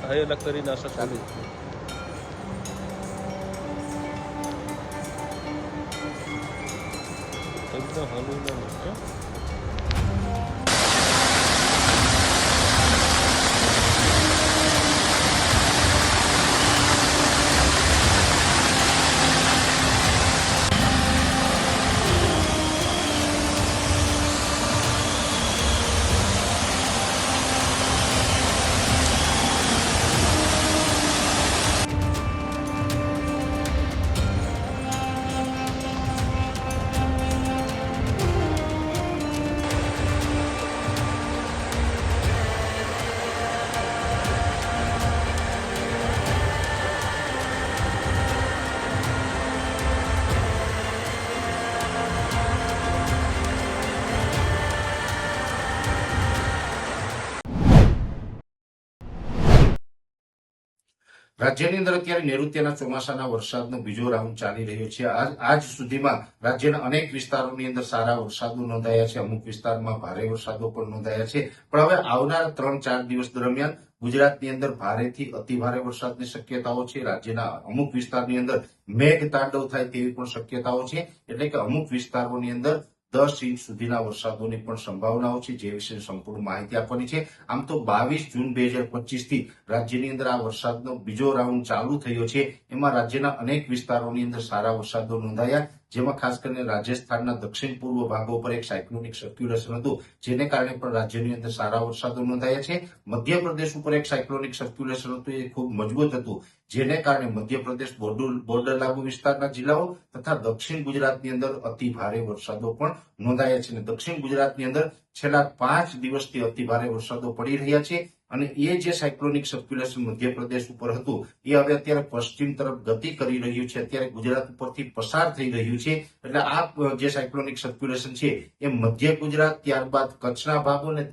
હાયેલા કરી નાશક ચાલુ एकदम हलू ना मुझे રાજ્યની અંદર અત્યારે નૈઋત્યના ચોમાસાના વરસાદનો બીજો રાઉન્ડ ચાલી રહ્યો છે. આજ સુધીમાં રાજ્યના અનેક વિસ્તારોની અંદર સારા વરસાદો નોંધાયા છે. અમુક વિસ્તારમાં ભારે વરસાદો પણ નોંધાયા છે. પણ હવે આવનારા 3-4 દિવસ દરમિયાન ગુજરાતની અંદર ભારેથી અતિભારે વરસાદની શક્યતાઓ છે. રાજ્યના અમુક વિસ્તારની અંદર મેઘ તાંડવ થાય તેવી પણ શક્યતાઓ છે. એટલે કે અમુક વિસ્તારોની અંદર 10 ઇંચ સુધીના વરસાદોની પણ સંભાવનાઓ છે, જે વિશે સંપૂર્ણ માહિતી આપવાની છે. આમ તો 22 જૂન 2025 થી રાજ્યની અંદર આ વરસાદનો બીજો રાઉન્ડ ચાલુ થયો છે. એમાં રાજ્યના અનેક વિસ્તારોની અંદર સારા વરસાદો નોંધાયા, જેમાં ખાસ કરીને રાજસ્થાનના દક્ષિણ પૂર્વ ભાગો પર એક સાયક્લોનિક સર્ક્યુલેશન હતું, જેને કારણે પણ રાજ્યની અંદર સારા વરસાદો નોંધાયા છે. મધ્યપ્રદેશ ઉપર એક સાયક્લોનિક સર્ક્યુલેશન હતું, એ ખૂબ મજબૂત હતું, જેને કારણે મધ્યપ્રદેશ બોર્ડર લાગુ વિસ્તારના જિલ્લાઓ તથા દક્ષિણ ગુજરાતની અંદર અતિ ભારે વરસાદો પણ નોંધાયા છે. અને દક્ષિણ ગુજરાતની અંદર છેલ્લા 5 દિવસથી અતિ ભારે વરસાદો પડી રહ્યા છે. અને એ જે સાયક્લોનિક સર્ક્યુલેશન મધ્યપ્રદેશ ઉપર હતું, એ હવે અત્યારે પશ્ચિમ તરફ ગતિ કરી રહ્યું છે, અત્યારે ગુજરાત ઉપરથી પસાર થઈ રહ્યું છે. એટલે આ જે સાયક્લોનિક સર્ક્યુલેશન છે એ મધ્ય ગુજરાત, ત્યારબાદ કચ્છના ભાગો અને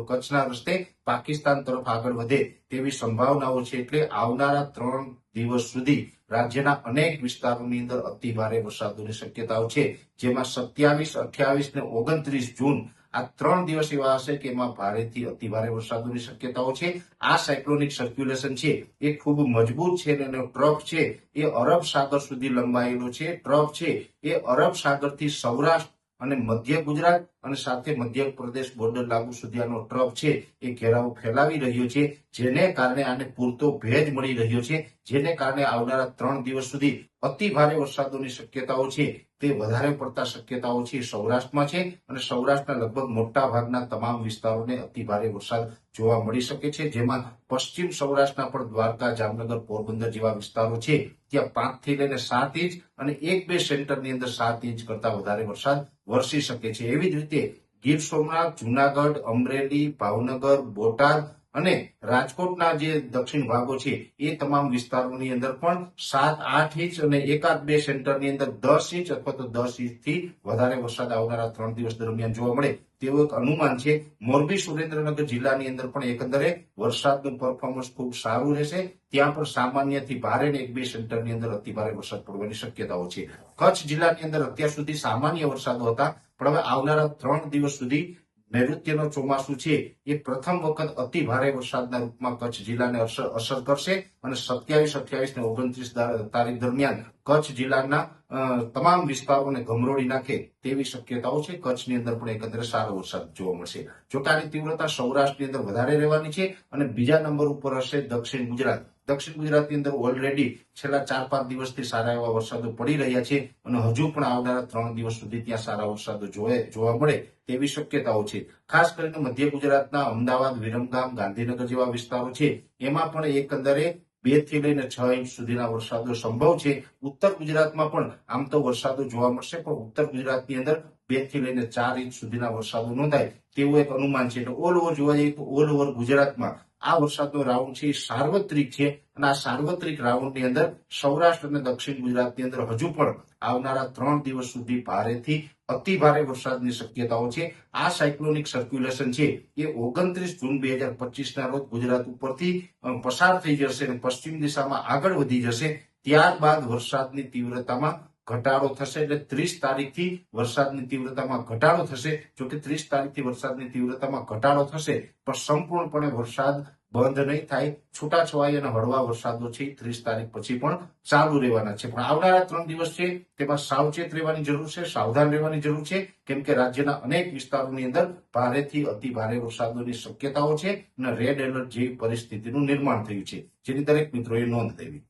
કચ્છના રસ્તે પાકિસ્તાન તરફ આગળ વધે તેવી સંભાવનાઓ છે. એટલે આવનારા 3 દિવસ સુધી રાજ્યના અનેક વિસ્તારોની અંદર અતિ ભારે વરસાદોની શક્યતાઓ છે, જેમાં 27, 28 ને 29 જૂન આ 3 દિવસ એવા હશે કે એમાં ભારેથી અતિ ભારે વરસાદોની શક્યતાઓ છે. આ સાયક્લોનિક સર્ક્યુલેશન છે એ ખૂબ મજબૂત છે અને એનો ટ્રફ છે એ અરબ સાગર સુધી લંબાયેલો છે. ટ્રફ છે એ અરબ સાગરથી સૌરાષ્ટ્ર અને મધ્ય ગુજરાત અને સાથે મધ્યપ્રદેશ બોર્ડર લાગુ સુધી આનો ટ્રફ છે એ ઘેરાવો ફેલાવી રહ્યો છે, જેને કારણે આને પૂરતો ભેજ મળી રહ્યો છે, જેને કારણે આવનારા 3 દિવસ સુધી અતિ ભારે વરસાદોની શક્યતાઓ છે તે વધારે પડતા શક્યતાઓ છે સૌરાષ્ટ્રમાં છે. અને સૌરાષ્ટ્રના લગભગ મોટા ભાગના તમામ વિસ્તારોને અતિ ભારે વરસાદ જોવા મળી શકે છે, જેમાં પશ્ચિમ સૌરાષ્ટ્રના પણ દ્વારકા, જામનગર, પોરબંદર જેવા વિસ્તારો છે ત્યાં 5 થી લઈને 7 ઇંચ અને 1-2 સેન્ટરની અંદર 7 ઇંચ કરતા વધારે વરસાદ વરસી શકે છે. એવી જ રીતે ગીર સોમનાથ, જુનાગઢ, અમરેલી, ભાવનગર, બોટાદ અને રાજકોટના જે દક્ષિણ ભાગો છે એ તમામ વિસ્તારોની અંદર પણ 7-8 ઇંચ અને 1-2 સેન્ટરની અંદર 10 ઇંચ અથવા તો 10 ઇંચથી વધારે વરસાદ આવનારા 3 દિવસ દરમિયાન જોવા મળે તેવું એક અનુમાન છે. મોરબી, સુરેન્દ્રનગર જિલ્લાની અંદર પણ એકંદરે વરસાદનું પરફોર્મન્સ ખૂબ સારું રહેશે. ત્યાં પણ સામાન્યથી ભારે ને 1-2 સેન્ટરની અંદર અતિ ભારે વરસાદ પડવાની શક્યતાઓ છે. કચ્છ જિલ્લાની અંદર અત્યાર સુધી સામાન્ય વરસાદો હતા, પણ હવે આવનારા 3 દિવસ સુધી નૈઋત્યનો ચોમાસું છે એ પ્રથમ વખત અતિ ભારે વરસાદના રૂપમાં કચ્છ જિલ્લાને અસર કરશે. અને 27, 28 ને 29 તારીખ દરમિયાન કચ્છ જિલ્લાના તમામ વિસ્તારોને ગમરોળી નાખે તેવી શક્યતાઓ છે. કચ્છની અંદર પણ એકંદરે સારો વરસાદ જોવા મળશે. જોકે આની તીવ્રતા સૌરાષ્ટ્રની અંદર વધારે રહેવાની છે. અને બીજા નંબર ઉપર હશે દક્ષિણ ગુજરાત. દક્ષિણ ગુજરાતની અંદર ઓલરેડી છેલ્લા 4-5 દિવસથી સારા એવા વરસાદો પડી રહ્યા છે અને હજુ પણ આવનારા 3 દિવસ સુધી ત્યાં સારા વરસાદો જોવા મળે તેવી શક્યતાઓ છે. ખાસ કરીને મધ્ય ગુજરાતના અમદાવાદ, વિરમગામ, ગાંધીનગર જેવા વિસ્તારો છે એમાં પણ એકંદરે 2 થી લઈને 6 ઇંચ સુધીના વરસાદો સંભવ છે. ઉત્તર ગુજરાતમાં પણ આમ તો વરસાદો જોવા મળશે, પણ ઉત્તર ગુજરાતની અંદર 2 થી લઈને 4 ઇંચ સુધીના વરસાદો નોંધાય તેવું એક અનુમાન છે. એટલે ઓલ ઓવર જોવા જઈએ તો ઓલ ઓવર ગુજરાતમાં આ વરસાદનો રાઉન્ડ છે એ સાર્વત્રિક છે. અને આ સાર્વત્રિક રાઉન્ડની અંદર સૌરાષ્ટ્ર અને દક્ષિણ ગુજરાતની અંદર હજુ પણ આવનારા 3 દિવસ સુધી ભારેથી અતિ ભારે વરસાદની શક્યતાઓ છે. આ સાયક્લોનિક સર્ક્યુલેશન છે એ 29 જૂન 2025 ના રોજ ગુજરાત ઉપરથી પસાર થઈ જશે અને પશ્ચિમ દિશામાં આગળ વધી જશે. ત્યારબાદ વરસાદની તીવ્રતામાં ઘટાડો થશે. એટલે 30 તારીખથી વરસાદની તીવ્રતામાં ઘટાડો થશે. જો કે 30 તારીખથી વરસાદની તીવ્રતામાં ઘટાડો થશે, પણ સંપૂર્ણપણે વરસાદ બંધ નહીં થાય. છૂટાછવાયા અને હળવા વરસાદો છે 30 તારીખ પછી પણ ચાલુ રહેવાના છે. પણ આવનારા 3 દિવસ છે તેમાં સાવચેત રહેવાની જરૂર છે, સાવધાન રહેવાની જરૂર છે, કેમ કે રાજ્યના અનેક વિસ્તારોની અંદર ભારેથી અતિ ભારે વરસાદોની શક્યતાઓ છે અને રેડ એલર્ટ જેવી પરિસ્થિતિનું નિર્માણ થયું છે, જેની દરેક મિત્રોએ નોંધ લેવી.